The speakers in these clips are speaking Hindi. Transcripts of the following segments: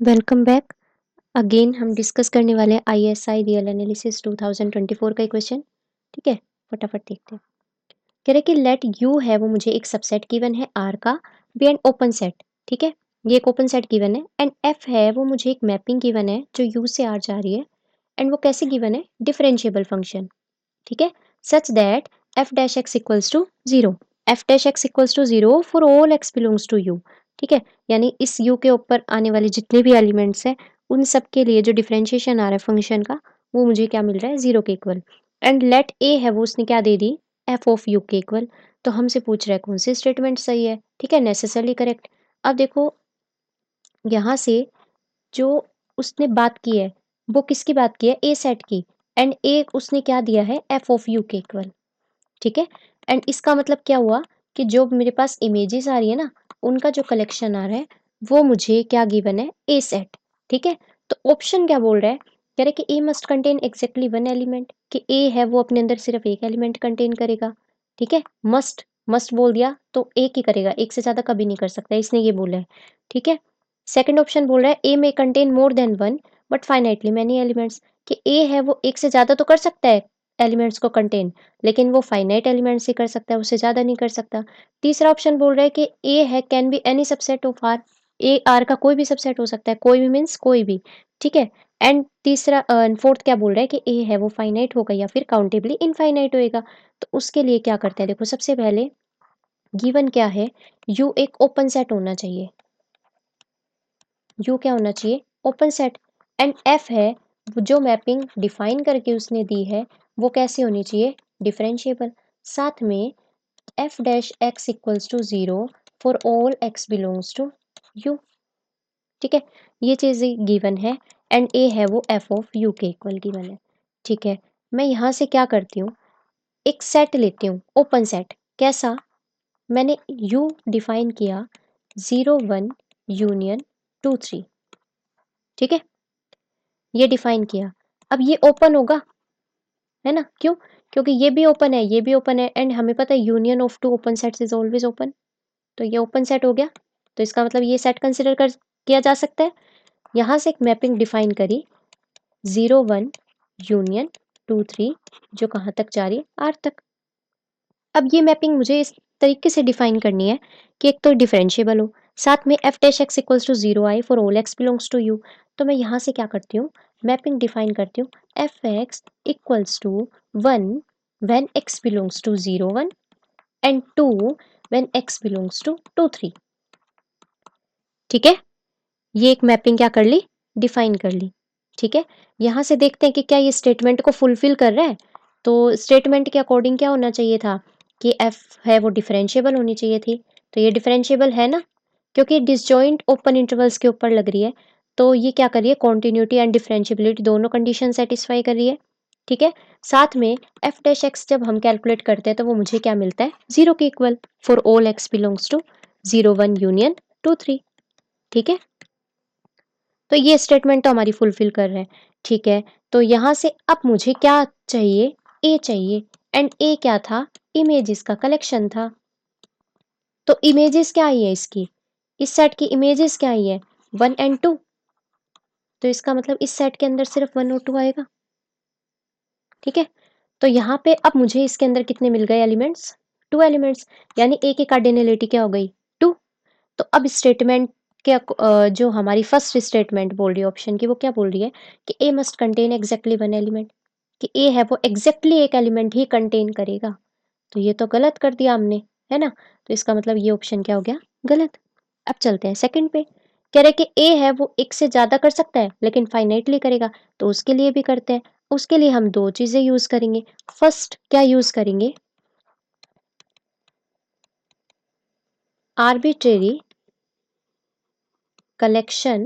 Welcome back. अगेन हम डिस्कस करने वाले हैं आईएसआई रियल एनालिसिस 2024 का क्वेश्चन। ठीक है, फटाफट देखते हैं। कह रहे कि लेट यू है वो मुझे एक सबसेट गिवन है आर का बी एंड ओपन सेट। ठीक है, ये एक ओपन सेट गिवन है एंड एफ है वो मुझे एक मैपिंग गिवन है जो यू से आर जा रही है एंड वो कैसे गिवन है, डिफरेंशिएबल फंक्शन। ठीक है, such that f dash x equals to zero, f dash x equals to zero for all x belongs to U. ठीक है, यानी इस यू के ऊपर आने वाले जितने भी एलिमेंट्स हैं उन सब के लिए जो डिफरेंशिएशन आ रहा है फंक्शन का वो मुझे क्या मिल रहा है, जीरो के इक्वल। एंड लेट ए है वो उसने क्या दे दी, एफ ऑफ यू के इक्वल। तो हमसे पूछ रहा है कौन सी स्टेटमेंट सही है। ठीक है, नेसेसरली करेक्ट। अब देखो यहाँ से जो उसने बात की है वो किसकी बात की है, ए सेट की। एंड ए उसने क्या दिया है, एफ ऑफ यू के इक्वल। ठीक है, एंड इसका मतलब क्या हुआ कि जो मेरे पास इमेजेस आ रही है ना उनका जो कलेक्शन आ रहा है वो मुझे क्या गिवन है, ए सेट। ठीक है, तो ऑप्शन क्या बोल रहा है, कह रहा है कि A must contain exactly one element, कि ए है वो अपने अंदर सिर्फ एक एलिमेंट कंटेन करेगा। ठीक है, मस्ट मस्ट बोल दिया तो एक ही करेगा, एक से ज्यादा कभी नहीं कर सकता, इसने ये बोला है। ठीक है, सेकंड ऑप्शन बोल रहा है ए में contain more than one but finitely many elements, कि ए है वो एक से ज्यादा तो कर सकता है एलिमेंट्स को कंटेन, लेकिन वो फाइनाइट एलिमेंट से कर सकता है, उससे ज़्यादा नहीं कर सकता। तीसरा ऑप्शन बोल रहा है कि ए है can be any subset of R, A R का कोई भी सबसेट हो सकता है, कोई भी मीन्स कोई भी। ठीक है, एंड तीसरा फोर्थ क्या बोल रहा है कि ए है वो फाइनाइट होगा या फिर काउंटेबली इनफाइनाइट होएगा। तो उसके लिए क्या करते हैं, देखो सबसे पहले गिवन क्या है, यू एक ओपन सेट होना चाहिए। यू क्या होना चाहिए, ओपन सेट। एंड एफ है जो मैपिंग डिफाइन करके उसने दी है वो कैसे होनी चाहिए, डिफरेंशिएबल। साथ में f dash x equals to zero for all x belongs to U. ठीक है, ये चीज़ गिवन है एंड ए है वो एफ ऑफ यू के इक्वल गिवन है। ठीक है, मैं यहाँ से क्या करती हूँ, एक सेट लेती हूँ ओपन सेट। कैसा, मैंने यू डिफाइन किया zero one union two three. ठीक है, ये डिफाइन किया। अब ये ओपन होगा, है ना, क्यों, क्योंकि ये भी ओपन है, ये भी ओपन है एंड हमें पता है union of two open sets is always open. तो ये ओपन सेट हो गया, तो इसका मतलब ये सेट कंसिडर कर किया जा सकता है। यहाँ से एक मैपिंग डिफाइन करी, zero one union two three, जो कहाँ तक जा रही है, आर तक। अब ये मैपिंग मुझे इस तरीके से डिफाइन करनी है कि एक तो डिफरेंशिएबल हो, साथ में f dash x equals to zero i for all x belongs to U. तो मैं यहाँ से क्या करती हूँ, मैपिंग डिफाइन करती हूँ, f x equals to one when x belongs to zero one and two when x belongs to two three. ठीक है, ये एक मैपिंग क्या कर ली, डिफाइन कर ली। ठीक है, यहाँ से देखते हैं कि क्या ये स्टेटमेंट को फुलफिल कर रहा है। तो स्टेटमेंट के अकॉर्डिंग क्या होना चाहिए था कि एफ है वो डिफरेंशिएबल होनी चाहिए थी। तो ये डिफरेंशिएबल है ना, क्योंकि डिसजॉइंट ओपन इंटरवल्स के ऊपर लग रही है। तो ये क्या कर रही है, कॉन्टिन्यूटी एंड डिफरेंशिएबिलिटी दोनों कंडीशन सेटिस्फाई कर रही है। ठीक है, साथ में एफ डैश एक्स जब हम कैलकुलेट करते हैं तो वो मुझे क्या मिलता है, जीरो के equal for all x belongs to zero one union two three. ठीक है, तो ये स्टेटमेंट तो हमारी फुलफिल कर रहे हैं। ठीक है, तो यहाँ से अब मुझे क्या चाहिए, ए चाहिए। एंड ए क्या था, इमेजेस का कलेक्शन था। तो इमेजेस क्या आई है इसकी, इस सेट की इमेजेस क्या आई है, वन एंड टू। तो इसका मतलब इस सेट के अंदर सिर्फ वन और टू आएगा। ठीक है, तो यहाँ पे अब मुझे इसके अंदर कितने मिल गए एलिमेंट्स, टू एलिमेंट्स, यानी ए की कार्डिनलिटी क्या हो गई, टू। तो अब स्टेटमेंट के जो हमारी फर्स्ट स्टेटमेंट बोल रही है ऑप्शन की, वो क्या बोल रही है कि A must contain exactly one element, कि ए है वो एग्जैक्टली एक एलिमेंट ही कंटेन करेगा। तो ये तो गलत कर दिया हमने, है ना। तो इसका मतलब ये ऑप्शन क्या हो गया, गलत। अब चलते हैं सेकंड पे। कह रहे कि ए है वो एक से ज्यादा कर सकता है लेकिन फाइनाइटली करेगा, तो उसके लिए भी करते हैं। उसके लिए हम दो चीजें यूज करेंगे। फर्स्ट क्या यूज करेंगे, arbitrary collection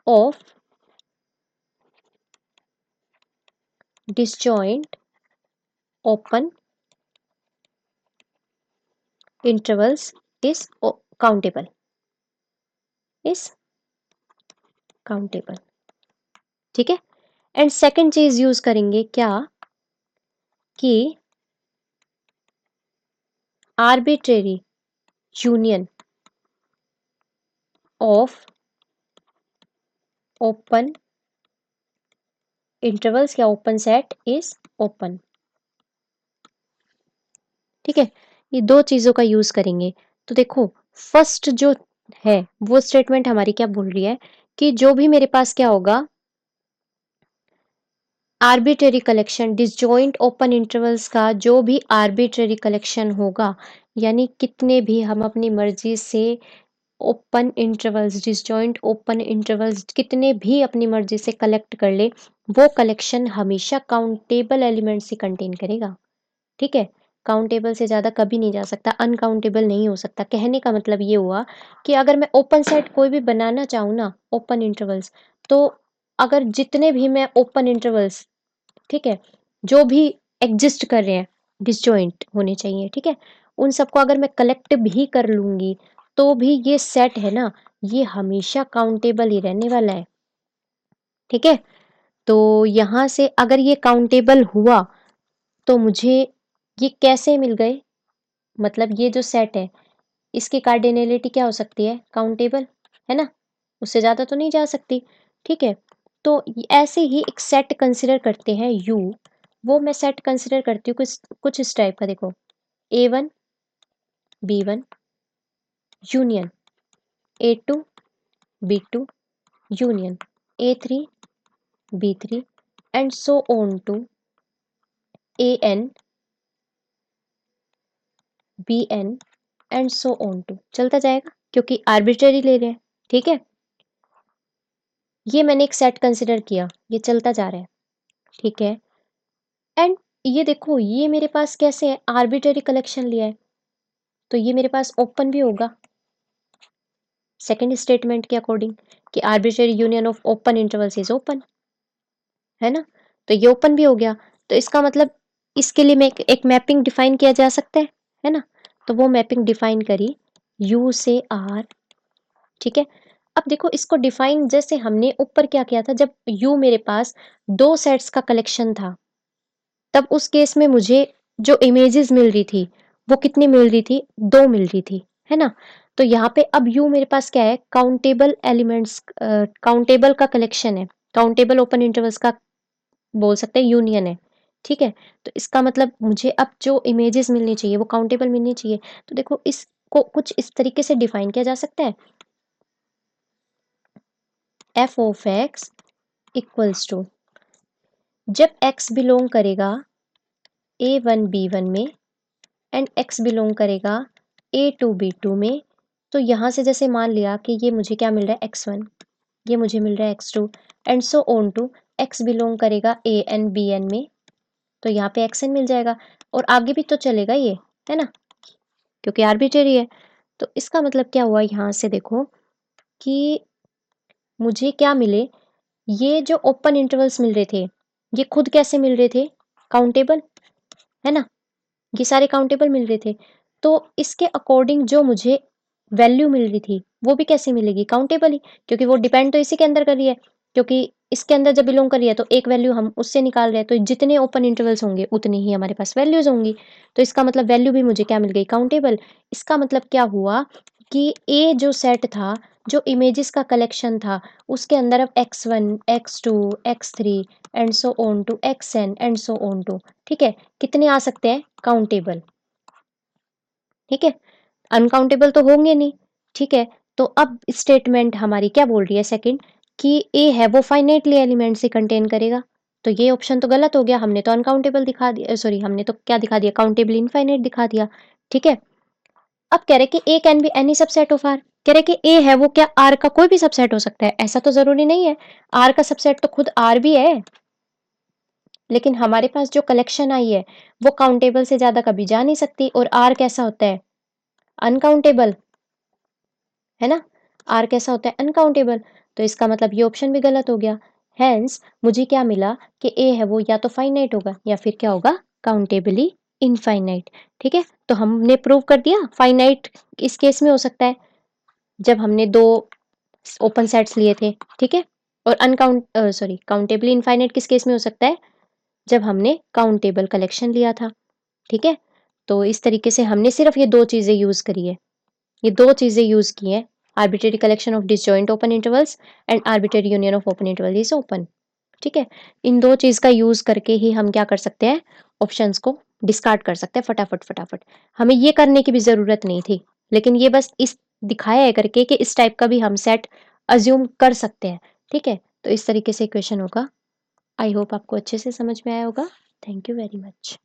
of disjoint open intervals is countable, is countable। ठीक है, एंड सेकंड चीज यूज करेंगे क्या, कि arbitrary union of open intervals या ओपन सेट इज ओपन। ठीक है, ये दो चीजों का यूज करेंगे। तो देखो फर्स्ट जो है वो स्टेटमेंट हमारी क्या बोल रही है कि जो भी मेरे पास क्या होगा, arbitrary collection, disjoint open intervals का जो भी आर्बिट्रेरी कलेक्शन होगा, यानी कितने भी हम अपनी मर्जी से open intervals, disjoint open intervals कितने भी अपनी मर्जी से कलेक्ट कर ले, वो कलेक्शन हमेशा काउंटेबल एलिमेंट्स ही कंटेन करेगा। ठीक है, काउंटेबल से ज़्यादा कभी नहीं जा सकता, अनकाउंटेबल नहीं हो सकता। कहने का मतलब ये हुआ कि अगर मैं ओपन सेट कोई भी बनाना चाहूँ ना, ओपन इंटरवल्स, तो अगर जितने भी मैं ओपन इंटरवल्स, ठीक है, जो भी एग्जिस्ट कर रहे हैं डिसजॉइंट होने चाहिए, ठीक है, उन सबको अगर मैं कलेक्ट भी कर लूंगी तो भी ये सेट है ना, ये हमेशा काउंटेबल ही रहने वाला है। ठीक है, तो यहां से अगर ये काउंटेबल हुआ तो मुझे ये कैसे मिल गए, मतलब ये जो सेट है इसकी कार्डिनलिटी क्या हो सकती है, काउंटेबल, है ना, उससे ज़्यादा तो नहीं जा सकती। ठीक है, तो ऐसे ही एक सेट कंसिडर करते हैं यू, वो मैं सेट कंसिडर करती हूँ कुछ कुछ इस टाइप का। देखो A1 B1 union A2 B2 union A3 B3 and so on to AN BN and so on to, चलता जाएगा क्योंकि आर्बिट्रेरी ले रहे हैं। ठीक है, ये मैंने एक सेट कंसिडर किया, ये चलता जा रहा है। ठीक है, एंड ये देखो ये मेरे पास कैसे है, आर्बिट्रेरी कलेक्शन लिया है, तो ये मेरे पास ओपन भी होगा सेकंड स्टेटमेंट के अकॉर्डिंग कि arbitrary union of open intervals is open, है ना, तो ये ओपन भी हो गया। तो इसका मतलब इसके लिए मैं एक मैपिंग डिफाइन किया जा सकता है ना, तो वो मैपिंग डिफाइन करी यू से आर। ठीक है, अब देखो इसको डिफाइन जैसे हमने ऊपर क्या किया था, जब यू मेरे पास दो सेट्स का कलेक्शन था, तब उस केस में मुझे जो इमेजेस मिल रही थी वो कितनी मिल रही थी, दो मिल रही थी, है ना। तो यहाँ पे अब यू मेरे पास क्या है, काउंटेबल एलिमेंट्स, काउंटेबल का कलेक्शन है, काउंटेबल ओपन इंटरवल्स का बोल सकते हैं यूनियन है। ठीक है, तो इसका मतलब मुझे अब जो इमेजेस मिलनी चाहिए वो काउंटेबल मिलनी चाहिए। तो देखो इसको कुछ इस तरीके से डिफाइन किया जा सकता है, f of x equals to, जब एक्स बिलोंग करेगा A1 B1 में एंड एक्स बिलोंग करेगा A2 B2 में, तो यहाँ से जैसे मान लिया कि ये मुझे क्या मिल रहा है x1, ये मुझे मिल रहा है x2 and so on to, x belong करेगा AN BN में, तो यहाँ पे xn मिल जाएगा, और आगे भी तो चलेगा ये, है ना, क्योंकि आर्बिट्रेरी है। तो इसका मतलब क्या हुआ, यहाँ से देखो कि मुझे क्या मिले, ये जो ओपन इंटरवल्स मिल रहे थे ये खुद कैसे मिल रहे थे, काउंटेबल, है ना, ये सारे काउंटेबल मिल रहे थे। तो इसके अकॉर्डिंग जो मुझे वैल्यू मिल रही थी वो भी कैसे मिलेगी, काउंटेबल ही, क्योंकि वो डिपेंड तो इसी के अंदर कर रही है, क्योंकि इसके अंदर जब बिलोंग कर रही है तो एक वैल्यू हम उससे निकाल रहे हैं, तो जितने ओपन इंटरवल्स होंगे उतनी ही हमारे पास वैल्यूज होंगी। तो इसका मतलब वैल्यू भी मुझे क्या मिल गई, काउंटेबल। इसका मतलब क्या हुआ कि ए जो सेट था, जो इमेजेस का कलेक्शन था, उसके अंदर अब x1 x2 x3 and so on to xn and so on to, ठीक है, कितने आ सकते हैं, काउंटेबल। ठीक है, अनकाउंटेबल तो होंगे नहीं। ठीक है, तो अब स्टेटमेंट हमारी क्या बोल रही है सेकंड, कि ए है वो फाइनाइटली एलिमेंट से कंटेन करेगा, तो ये ऑप्शन तो गलत हो गया, हमने तो अनकाउंटेबल दिखा दिया, सॉरी हमने तो क्या दिखा दिया, काउंटेबल इनफाइनाइट दिखा दिया। ठीक है, अब कह रहे कि A can be any subset of R, कह रहे कि ए है वो क्या आर का कोई भी सबसेट हो सकता है, ऐसा तो जरूरी नहीं है, आर का सबसेट तो खुद आर भी है, लेकिन हमारे पास जो कलेक्शन आई है वो काउंटेबल से ज्यादा कभी जा नहीं सकती, और आर कैसा होता है, अनकाउंटेबल, है ना, आर कैसा होता है, अनकाउंटेबल। तो इसका मतलब ये ऑप्शन भी गलत हो गया। हेंस मुझे क्या मिला कि ए है वो या तो फाइनाइट होगा या फिर क्या होगा, काउंटेबली इनफाइनाइट। ठीक है, तो हमने प्रूव कर दिया फाइनाइट इस केस में हो सकता है जब हमने दो ओपन सेट्स लिए थे। ठीक है, और काउंटेबली इनफाइनाइट किस केस में हो सकता है, जब हमने काउंटेबल कलेक्शन लिया था। ठीक है, तो इस तरीके से हमने सिर्फ ये दो चीजें यूज करी है, ये दो चीजें यूज की हैं arbitrary collection of disjoint open intervals and arbitrary union of open interval is open. ठीक है, इन दो चीज़ का यूज़ करके ही हम क्या कर सकते हैं, ऑप्शंस को डिस्कार्ड कर सकते हैं फटाफट फटाफट। हमें ये करने की भी ज़रूरत नहीं थी, लेकिन ये बस इस दिखाया है करके कि इस टाइप का भी हम सेट अज्यूम कर सकते हैं। ठीक है, तो इस तरीके से क्वेश्चन होगा। आई होप आपको अच्छे से समझ में आया होगा। Thank you very much.